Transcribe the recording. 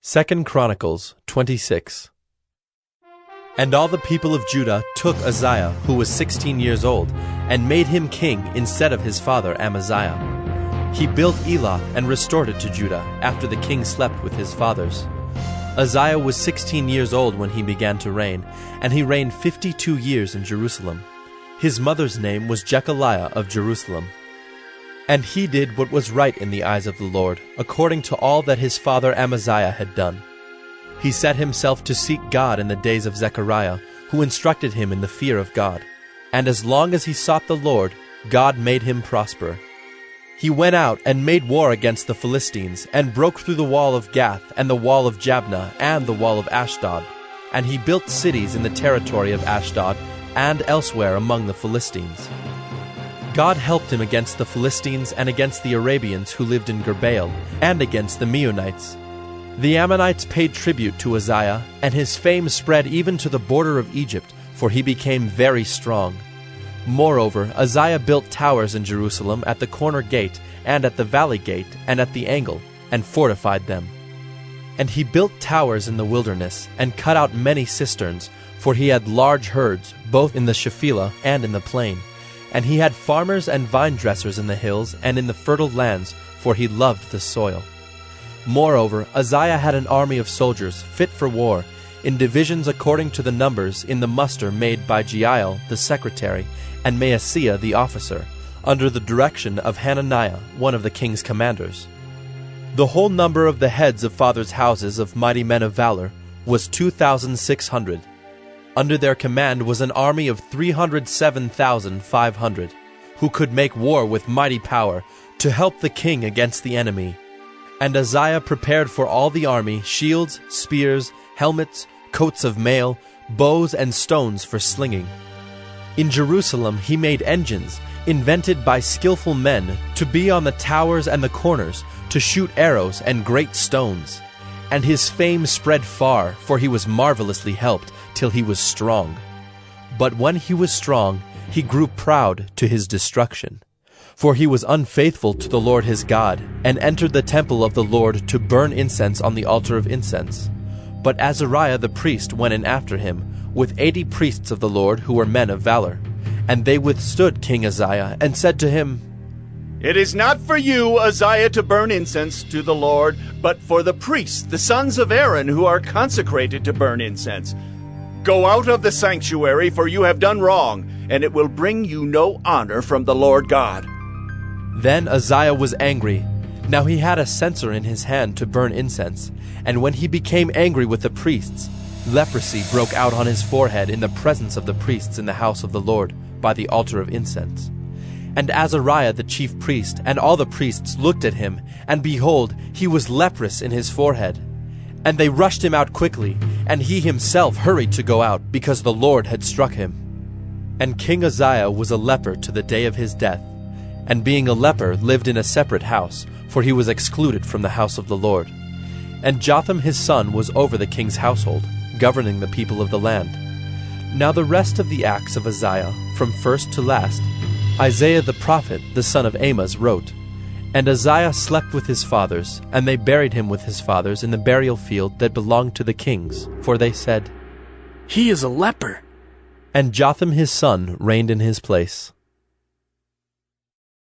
2 Chronicles 26. And all the people of Judah took Uzziah, who was 16 years old, and made him king instead of his father Amaziah. He built Elath and restored it to Judah, after the king slept with his fathers. Uzziah was 16 years old when he began to reign, and he reigned 52 years in Jerusalem. His mother's name was Jechaliah of Jerusalem. And he did what was right in the eyes of the Lord, according to all that his father Amaziah had done. He set himself to seek God in the days of Zechariah, who instructed him in the fear of God. And as long as he sought the Lord, God made him prosper. He went out and made war against the Philistines, and broke through the wall of Gath, and the wall of Jabneh, and the wall of Ashdod. And he built cities in the territory of Ashdod, and elsewhere among the Philistines. God helped him against the Philistines and against the Arabians who lived in Gerbaal, and against the Meunites. The Ammonites paid tribute to Uzziah, and his fame spread even to the border of Egypt, for he became very strong. Moreover, Uzziah built towers in Jerusalem at the corner gate, and at the valley gate, and at the angle, and fortified them. And he built towers in the wilderness, and cut out many cisterns, for he had large herds, both in the Shephelah and in the plain. And he had farmers and vine-dressers in the hills and in the fertile lands, for he loved the soil. Moreover, Uzziah had an army of soldiers, fit for war, in divisions according to the numbers in the muster made by Jeiel the secretary, and Maaseiah the officer, under the direction of Hananiah, one of the king's commanders. The whole number of the heads of fathers' houses of mighty men of valor was 2,600. Under their command was an army of 307,500, who could make war with mighty power, to help the king against the enemy. And Uzziah prepared for all the army shields, spears, helmets, coats of mail, bows and stones for slinging. In Jerusalem he made engines, invented by skillful men, to be on the towers and the corners, to shoot arrows and great stones. And his fame spread far, for he was marvelously helped, till he was strong. But when he was strong, he grew proud to his destruction. For he was unfaithful to the Lord his God, and entered the temple of the Lord to burn incense on the altar of incense. But Azariah the priest went in after him, with 80 priests of the Lord who were men of valor. And they withstood King Uzziah, and said to him, "It is not for you, Uzziah, to burn incense to the Lord, but for the priests, the sons of Aaron, who are consecrated to burn incense. Go out of the sanctuary, for you have done wrong, and it will bring you no honor from the Lord God." Then Uzziah was angry. Now he had a censer in his hand to burn incense, and when he became angry with the priests, leprosy broke out on his forehead in the presence of the priests in the house of the Lord, by the altar of incense. And Azariah the chief priest and all the priests looked at him, and behold, he was leprous in his forehead. And they rushed him out quickly, and he himself hurried to go out, because the Lord had struck him. And King Uzziah was a leper to the day of his death, and being a leper lived in a separate house, for he was excluded from the house of the Lord. And Jotham his son was over the king's household, governing the people of the land. Now the rest of the acts of Uzziah, from first to last, Isaiah the prophet, the son of Amoz, wrote. And Uzziah slept with his fathers, and they buried him with his fathers in the burial field that belonged to the kings, for they said, "He is a leper." And Jotham his son reigned in his place.